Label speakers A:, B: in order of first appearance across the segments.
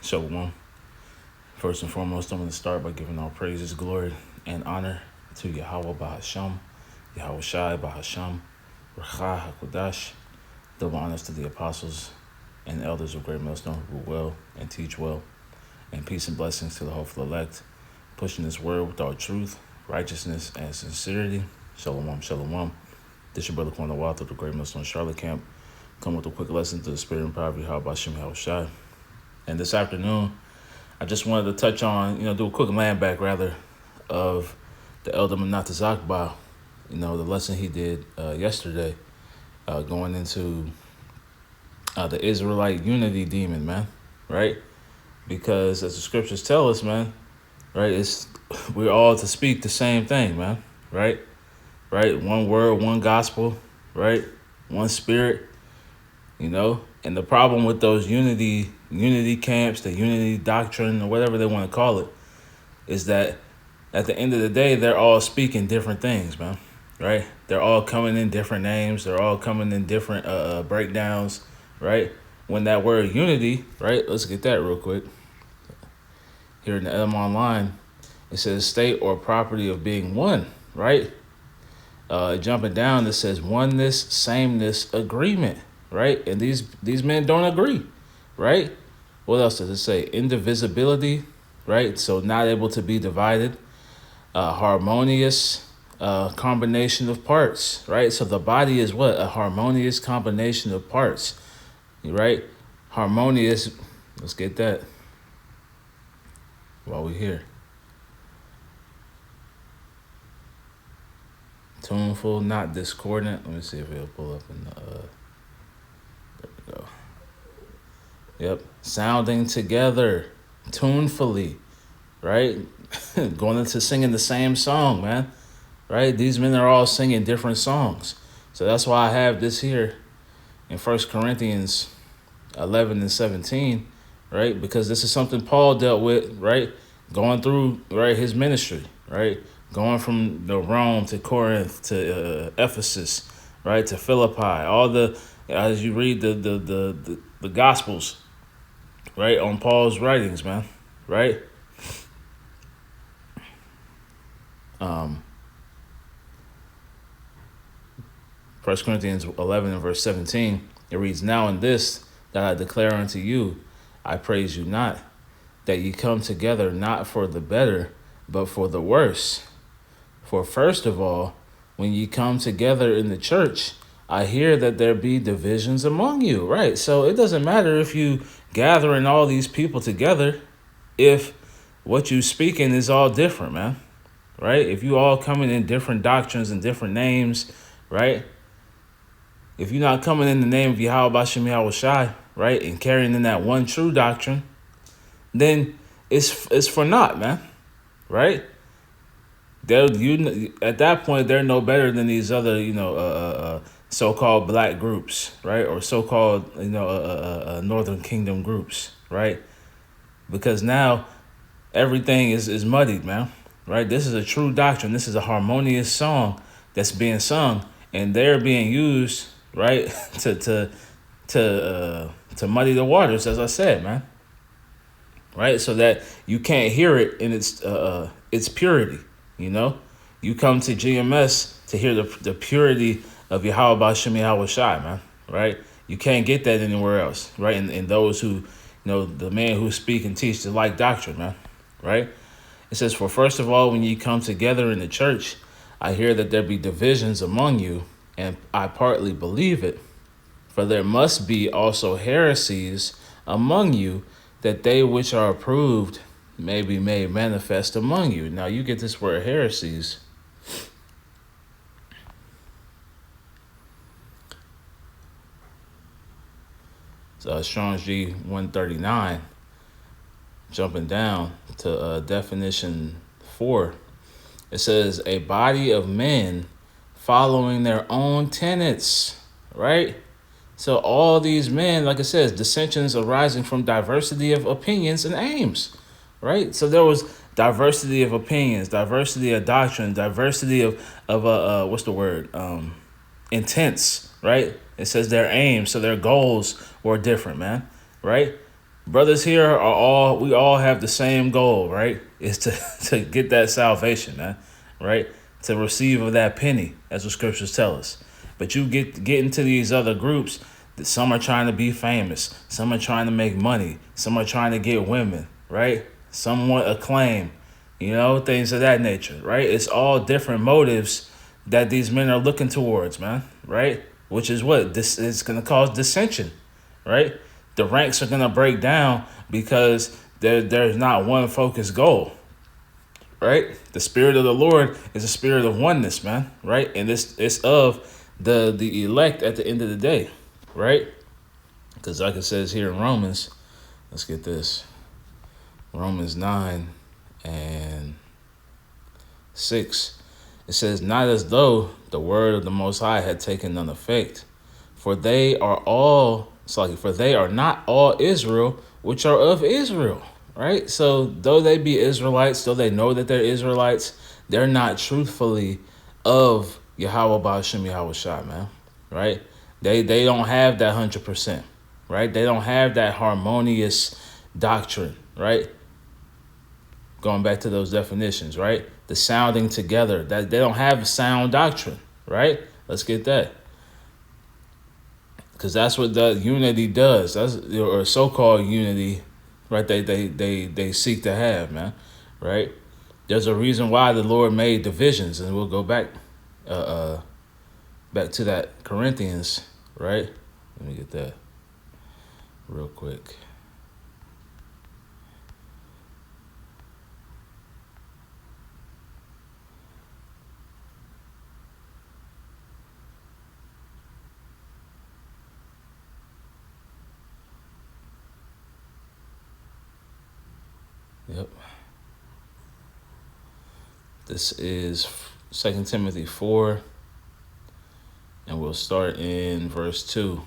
A: Shalom. First and foremost, I'm going to start by giving all praises, glory, and honor to Yahweh Bahasham, Yahweh Shai Bahasham, Racha HaKodash. Double honors to the apostles and elders of Great Millstone who rule well and teach well. And peace and blessings to the hopeful elect, pushing this word with all truth, righteousness, and sincerity. Shalom, shalom. This your brother Kwanda Watt of the Great Millstone Charlotte Camp. Come with a quick lesson to the spirit and power of Yahweh Bahasham, Yahweh Shai. And this afternoon, I just wanted to touch on, do a quick land back rather of the Elder Manata Zakba, the lesson he did yesterday, going into the Israelite unity demon, man, right? Because as the scriptures tell us, man, right, we're all to speak the same thing, man, right? Right? One word, one gospel, right? One spirit, And the problem with those unity camps, the unity doctrine, or whatever they want to call it, is that at the end of the day, they're all speaking different things, man. Right? They're all coming in different names. They're all coming in different breakdowns, right? When that word unity, right? Let's get that real quick. Here in the M Online, it says state or property of being one, right? Jumping down, it says oneness, sameness, agreement, right? And these men don't agree, right? What else does it say? Indivisibility, right? So not able to be divided. Harmonious combination of parts, right? So the body is what? A harmonious combination of parts, right? Harmonious. Let's get that while we're here. Tuneful, not discordant. Let me see if it'll pull up in the. There we go. Yep, sounding together, tunefully, right? Going into singing the same song, man. Right? These men are all singing different songs. So that's why I have this here in 1 Corinthians 11 and 17, right? Because this is something Paul dealt with, right? Going through, right, his ministry, right? Going from Rome to Corinth to Ephesus, right, to Philippi. As you read the Gospels, right, on Paul's writings, man, right? 1 Corinthians 11 and verse 17, it reads, "Now in this that I declare unto you, I praise you not, that ye come together not for the better, but for the worse. For first of all, when ye come together in the church, I hear that there be divisions among you." Right, so it doesn't matter if you gathering all these people together, if what you speaking is all different, man. Right? If you all coming in different doctrines and different names, right? If you're not coming in the name of Yahweh Bashem Yahweh Shai, right, and carrying in that one true doctrine, then it's for naught, man, right? At that point, they're no better than these other, so-called black groups, right, or so-called, Northern Kingdom groups, right? Because now everything is muddied, man, right? This is a true doctrine. This is a harmonious song that's being sung, and they're being used, right, to muddy the waters, as I said, man. Right, so that you can't hear it in its purity. You come to GMS to hear the purity of Yahweh Bashem Yahweh Shai, man. Right, you can't get that anywhere else. Right, and those who, the men who speak and teach the like doctrine, man. Right, it says, "For first of all, when ye come together in the church, I hear that there be divisions among you, and I partly believe it. For there must be also heresies among you, that they which are approved may be made manifest among you." Now you get this word heresies. So Strong's G 139, jumping down to definition 4. It says, "A body of men following their own tenets," right? So all these men, like it says, dissensions arising from diversity of opinions and aims, right? So there was diversity of opinions, diversity of doctrine, diversity of intents, right? It says their aims, so their goals were different, man, right? Brothers here we all have the same goal, right? Is to get that salvation, man, right? To receive of that penny, as the scriptures tell us. But you get into these other groups that some are trying to be famous, some are trying to make money, some are trying to get women, right? Some want acclaim, things of that nature, right? It's all different motives that these men are looking towards, man, right? Which is what this is going to cause dissension, right? The ranks are going to break down because there's not one focused goal, right? The spirit of the Lord is a spirit of oneness, man, right? And it's of the elect at the end of the day, right? Because like it says here in Romans, let's get this. Romans 9 and 6. It says, not as though the word of the Most High had taken none effect, for they are not all Israel which are of Israel, right? So though they be Israelites, though they know that they're Israelites, they're not truthfully of Yahweh Ba'ashem Yahweh Shai, man, right? They don't have that 100%, right? They don't have that harmonious doctrine, right? Going back to those definitions, right? The sounding together, that they don't have sound doctrine, right? Let's get that. Because that's what the unity does. That's or so-called unity, right? They seek to have, man, right? There's a reason why the Lord made divisions, and we'll go back to that Corinthians, right? Let me get that real quick. Yep. This is 2 Timothy 4, and we'll start in verse 2.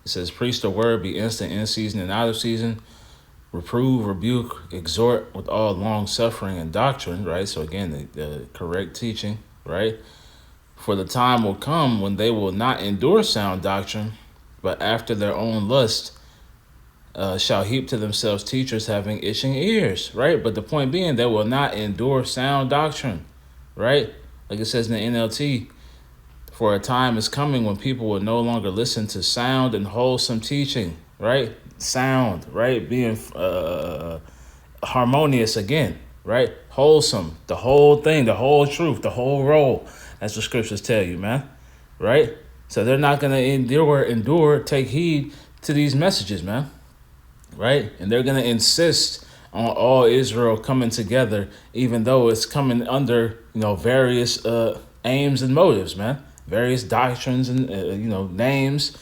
A: It says, preach the word, be instant in season and out of season, reprove, rebuke, exhort with all long suffering and doctrine, right? So again, the correct teaching, right? For the time will come when they will not endure sound doctrine, but after their own lust shall heap to themselves teachers having itching ears, right? But the point being, they will not endure sound doctrine, right? Like it says in the NLT, for a time is coming when people will no longer listen to sound and wholesome teaching, right? Sound, right? Being harmonious again, right? Wholesome, the whole thing, the whole truth, the whole roll. That's what scriptures tell you, man, right? So they're not going to endure, take heed to these messages, man. Right? And they're going to insist on all Israel coming together, even though it's coming under, various aims and motives, man. Various doctrines and, names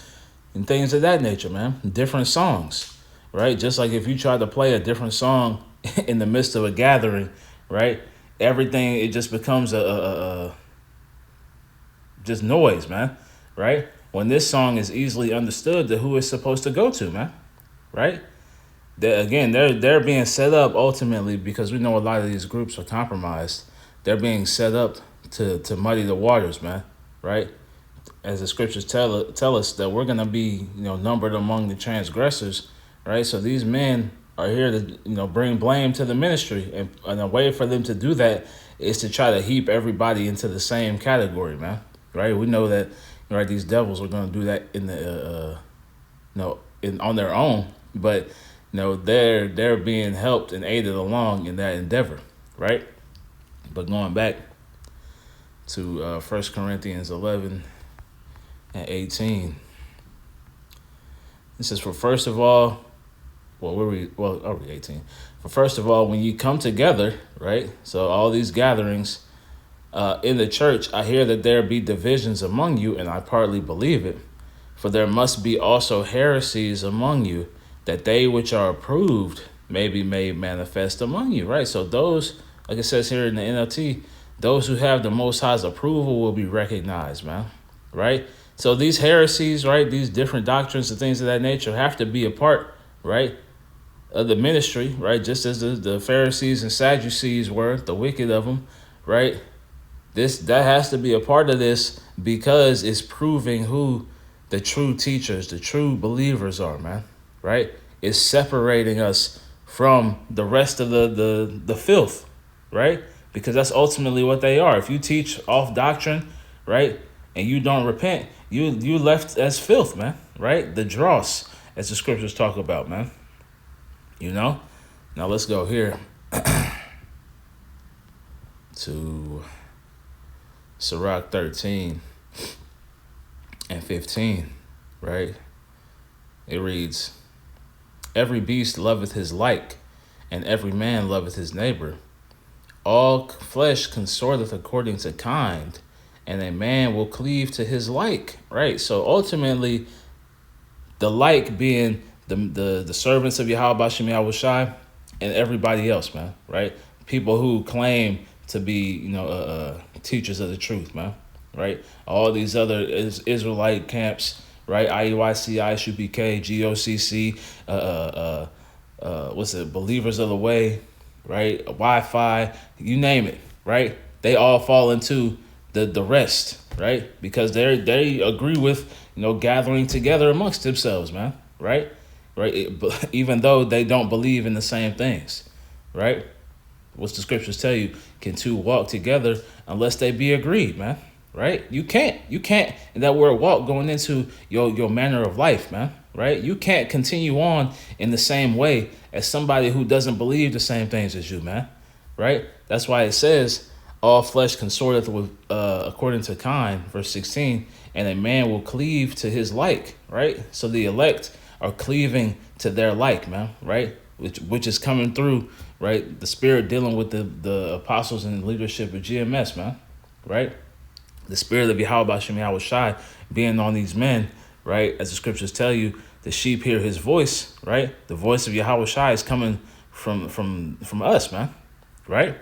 A: and things of that nature, man. Different songs, right? Just like if you try to play a different song in the midst of a gathering, right? Everything, it just becomes just noise, man, right? When this song is easily understood to who it's supposed to go to, man, right? They're being set up ultimately because we know a lot of these groups are compromised. They're being set up to muddy the waters, man, right? As the scriptures tell us that we're gonna be, numbered among the transgressors, right? So these men are here to, bring blame to the ministry, and a way for them to do that is to try to heap everybody into the same category, man, right? We know that, right? These devils are gonna do that in the, on their own, but. They're being helped and aided along in that endeavor, right? But going back to 1 Corinthians 11 and 18, it says, for first of all, 18. For first of all, when you come together, right? So all these gatherings in the church, I hear that there be divisions among you, and I partly believe it. For there must be also heresies among you, that they which are approved may be made manifest among you, right? So those, like it says here in the NLT, those who have the Most High's approval will be recognized, man, right? So these heresies, right, these different doctrines and things of that nature have to be a part, right, of the ministry, right? Just as the Pharisees and Sadducees were, the wicked of them, right? That has to be a part of this because it's proving who the true teachers, the true believers are, man, right? It's separating us from the rest of the filth, right? Because that's ultimately what they are. If you teach off doctrine, right, and you don't repent, you left as filth, man, right? The dross, as the scriptures talk about, man. You know? Now let's go here to Sirach 13 and 15, right? It reads, every beast loveth his like, and every man loveth his neighbor. All flesh consorteth according to kind, and a man will cleave to his like, right? So ultimately, the like being the servants of Yahweh Bashem Yahushai and everybody else, man, right? People who claim to be, teachers of the truth, man, right? All these other Israelite camps, right? IUIC, ISUPK, GOCC, Believers of the Way, right? Wi-Fi, you name it, right? They all fall into the rest, right? Because they agree with, gathering together amongst themselves, man, right? Even though they don't believe in the same things, right? What's the scriptures tell you? Can two walk together unless they be agreed, man? Right? You can't. And that word walk going into your manner of life, man. Right? You can't continue on in the same way as somebody who doesn't believe the same things as you, man. Right? That's why it says all flesh consorteth with according to kind, verse 16, and a man will cleave to his like, right? So the elect are cleaving to their like, man, right? Which is coming through, right? The Spirit dealing with the apostles and leadership of GMS, man, right? The Spirit of Yahweh Bashem Yahushai being on these men, right? As the scriptures tell you, the sheep hear his voice, right? The voice of Yahushai is coming from us, man, right?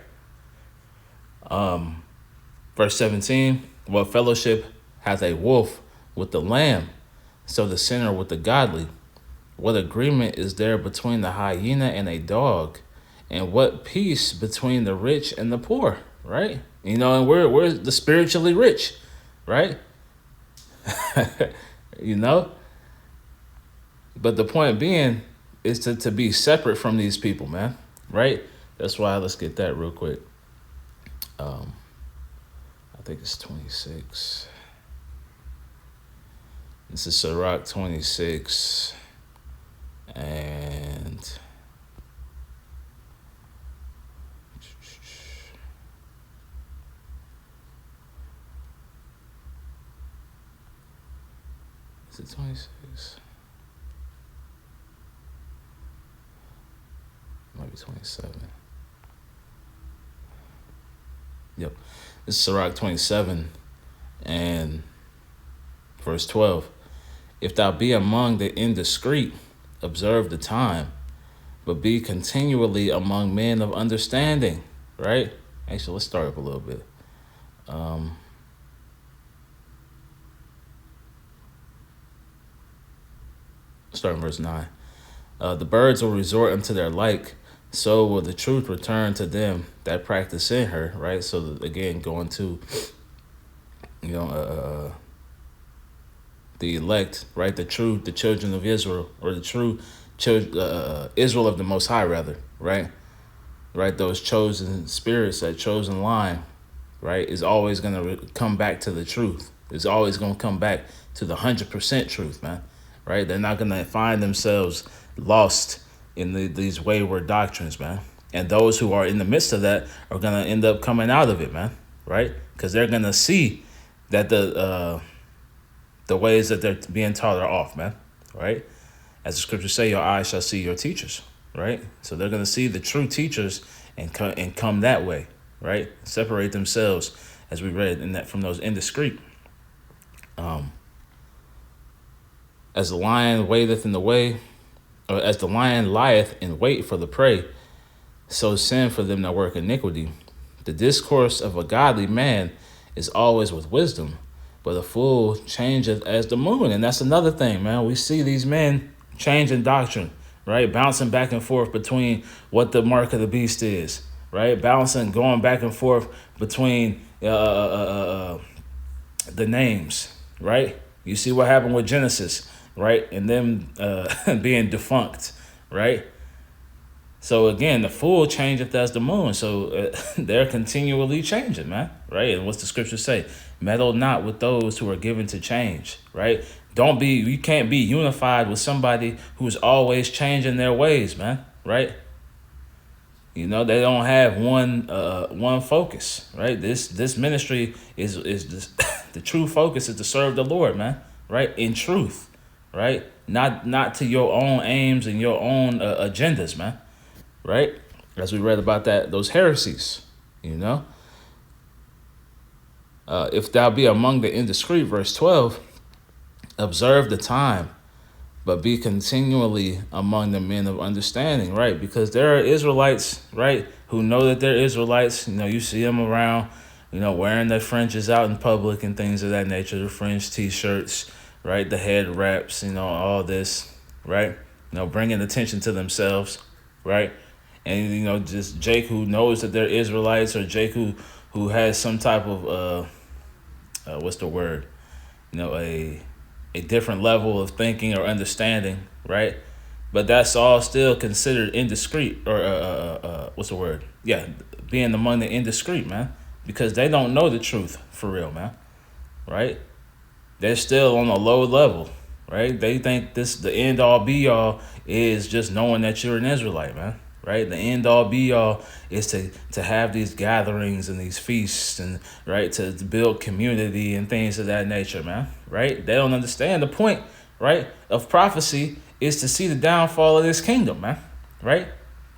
A: Verse 17, what fellowship hath a wolf with the lamb, so the sinner with the godly? What agreement is there between the hyena and a dog? And what peace between the rich and the poor, right? And we're the spiritually rich, right? But the point being is to be separate from these people, man, right? That's why, let's get that real quick. I think it's 26. This is Sirach 26. And is it 26? Might be 27. Yep. This is Sirach 27 and verse 12. If thou be among the indiscreet, observe the time, but be continually among men of understanding, right? Actually, let's start up a little bit. Start in verse 9. The birds will resort unto their like, so will the truth return to them that practice in her, right? So again, going to, the elect, right? The children of Israel, or the true Israel of the Most High, rather, right? Right, those chosen spirits, that chosen line, right, is always going to come back to the truth. It's always going to come back to the 100% truth, man, right? They're not going to find themselves lost in these wayward doctrines, man. And those who are in the midst of that are going to end up coming out of it, man, right? Because they're going to see that the ways that they're being taught are off, man, right? As the scriptures say, your eyes shall see your teachers, right? So they're going to see the true teachers and come that way, right? Separate themselves, as we read in that, from those indiscreet. As the lion waiteth in the way, or as the lion lieth in wait for the prey, so sin for them that work iniquity. The discourse of a godly man is always with wisdom, but a fool changeth as the moon. And that's another thing, man. We see these men changing doctrine, right? Bouncing back and forth between what the mark of the beast is, right? Going back and forth between the names, right? You see what happened with Genesis, right? And them being defunct, right? So again, the full changeth as the moon. So they're continually changing, man, right? And what's the scripture say? Meddle not with those who are given to change, right? You can't be unified with somebody who's always changing their ways, man, right? You know, they don't have one focus, right? This ministry is this, the true focus is to serve the Lord, man, right? In truth, right? Not to your own aims and your own agendas, man, right? As we read about those heresies, you know. If thou be among the indiscreet, verse 12, observe the time, but be continually among the men of understanding, right? Because there are Israelites, right, who know that they're Israelites. You know, you see them around, you know, wearing their fringes out in public and things of that nature, the fringe t-shirts, right, the head wraps, you know, all this, right? You know, bringing attention to themselves, right? And, you know, just Jake who knows that they're Israelites, or Jake who has some type of, what's the word? You know, a different level of thinking or understanding, right? But that's all still considered indiscreet, or what's the word? Yeah, being among the indiscreet, man, because they don't know the truth for real, man, right? They're still on a low level, right? They think the end all be all is just knowing that you're an Israelite, man, right? The end all be all is to have these gatherings and these feasts, and right, to build community and things of that nature, man, right? They don't understand the point, right, of prophecy is to see the downfall of this kingdom, man, right?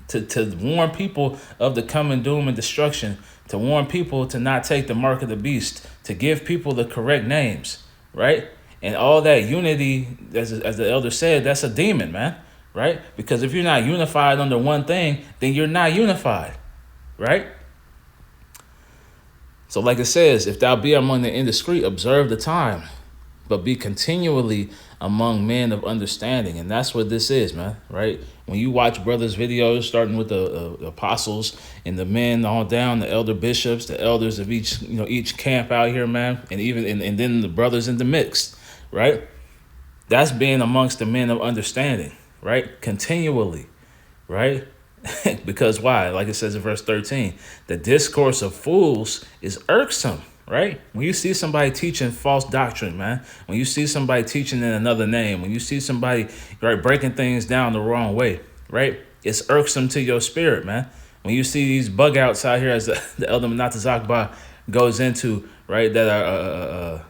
A: To warn people of the coming doom and destruction, to warn people to not take the mark of the beast, to give people the correct names, right? And all that unity, as the elder said, that's a demon, man, right? Because if you're not unified under one thing, then you're not unified, right? So like it says, if thou be among the indiscreet, observe the time, but be continually among men of understanding. And that's what this is, man, right? When you watch brothers' videos, starting with the apostles and the men all down, the elder bishops, the elders of each camp out here, man, and even and then the brothers in the mix, right? That's being amongst the men of understanding, right? Continually, right? Because why? Like it says in verse 13, the discourse of fools is irksome, right? When you see somebody teaching false doctrine, man, when you see somebody teaching in another name, when you see somebody, right, breaking things down the wrong way, right? It's irksome to your spirit, man. When you see these bug outs out here, as the Elder Menatazakba goes into, right, that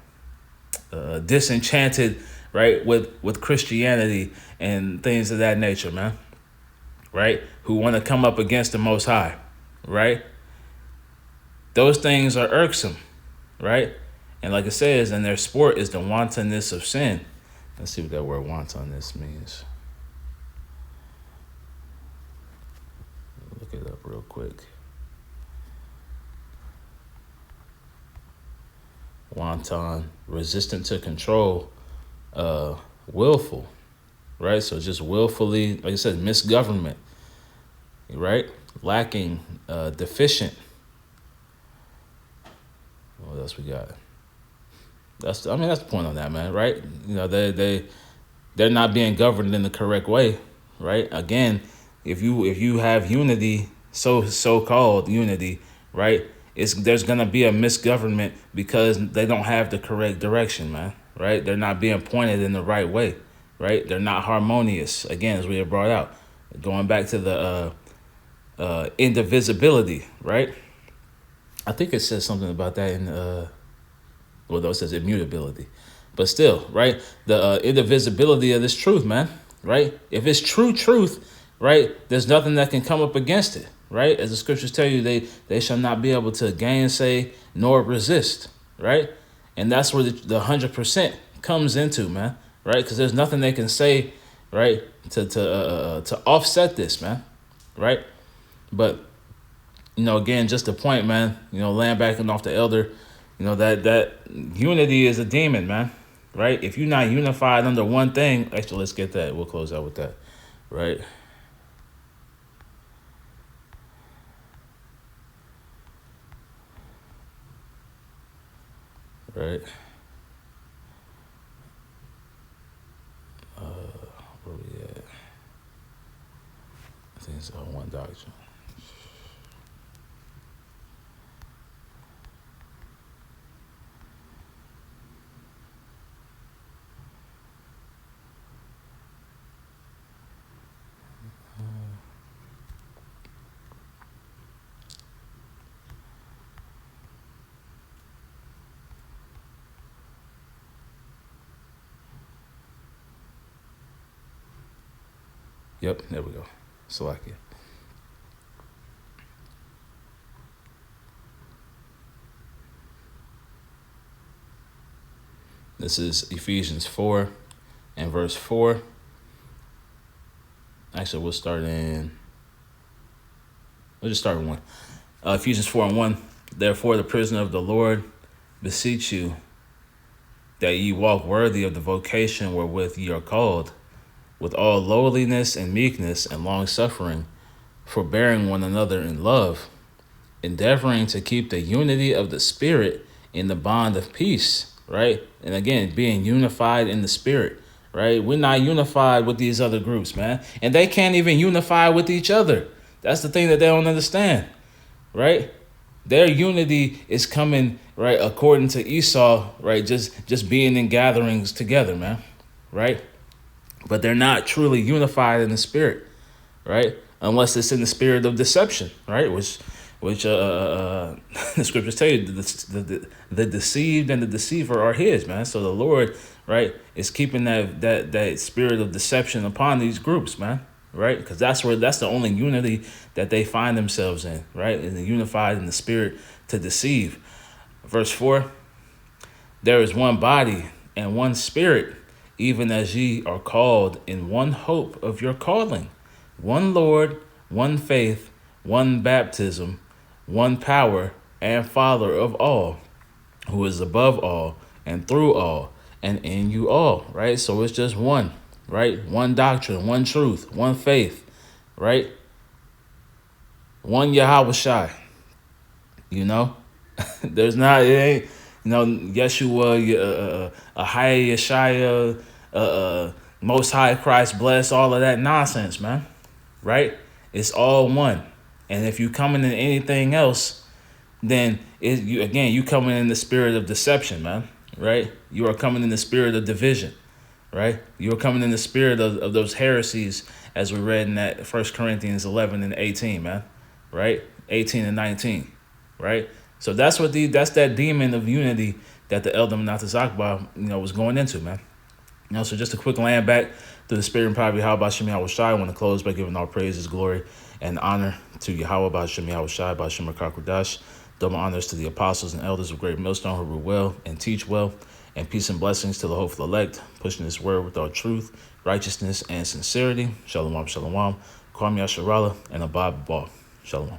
A: are disenchanted, right, with Christianity and things of that nature, man, right, who want to come up against the Most High, right? Those things are irksome, right? And like it says, and their sport is the wantonness of sin. Let's see what that word wantonness means. Look it up real quick. Wanton, resistant to control, willful, right? So just willfully, like I said, misgovernment, right? Lacking, deficient. What else we got? That's the point on that, man, right? You know, they're not being governed in the correct way, right? Again, if you have unity, so-called unity, right? There's gonna be a misgovernment because they don't have the correct direction, man, right? They're not being pointed in the right way, right? They're not harmonious. Again, as we have brought out, going back to the indivisibility, right? I think it says something about that in though it says immutability, but still, right? The indivisibility of this truth, man, right? If it's true truth, right, there's nothing that can come up against it, right? As the scriptures tell you, they shall not be able to gainsay nor resist, right? And that's where the 100% comes into, man, right? Because there's nothing they can say, right, to offset this, man, right? But you know, again, just the point, man, you know, laying back and off the elder, you know, that unity is a demon, man, right? If you're not unified under one thing, actually, let's get that. We'll close out with that, right? Right. is one doctrine. Yep, there we go. Salakia. This is Ephesians 4 and verse 4. Actually, we'll just start in 1. Ephesians 4 and 1. Therefore, the prisoner of the Lord, beseech you that ye walk worthy of the vocation wherewith ye are called, with all lowliness and meekness and long suffering, forbearing one another in love, endeavoring to keep the unity of the Spirit in the bond of peace, right? And again, being unified in the Spirit, right? We're not unified with these other groups, man. And they can't even unify with each other. That's the thing that they don't understand, right? Their unity is coming, right, according to Esau, right? Just being in gatherings together, man, right? But they're not truly unified in the Spirit, right? Unless it's in the spirit of deception, right? Which the scriptures tell you the deceived and the deceiver are his, man. So the Lord, right, is keeping that spirit of deception upon these groups, man, right? Because that's the only unity that they find themselves in, right? And they're unified in the spirit to deceive. Verse 4, there is one body and one spirit, even as ye are called in one hope of your calling, one Lord, one faith, one baptism, one power and Father of all, who is above all and through all and in you all, right? So it's just one, right? One doctrine, one truth, one faith, right? One Yahweh Shai, you know? There's not, it ain't, Yeshua, Ahaya Yeshaya, Most High Christ bless, all of that nonsense, man, right? It's all one. And if you coming in anything else, then you coming in the spirit of deception, man, right? You are coming in the spirit of division, right? You are coming in the spirit of those heresies, as we read in that 1 Corinthians 11 and 18, man, right? 18 and 19, right? So that's that demon of unity that the elder Menathe was going into, man. So just a quick land back to the spirit and power of Yahweh Shem Yahweh Shai. I want to close by giving all praises, glory, and honor to Yahweh Shem Yahweh Shai, Shem Kodash. Double honors to the apostles and elders of Great Millstone who rule well and teach well, and peace and blessings to the hopeful elect, pushing this word with all truth, righteousness, and sincerity. Shalom, shalom. Kwam Yasharala and Abad Ball. Shalom.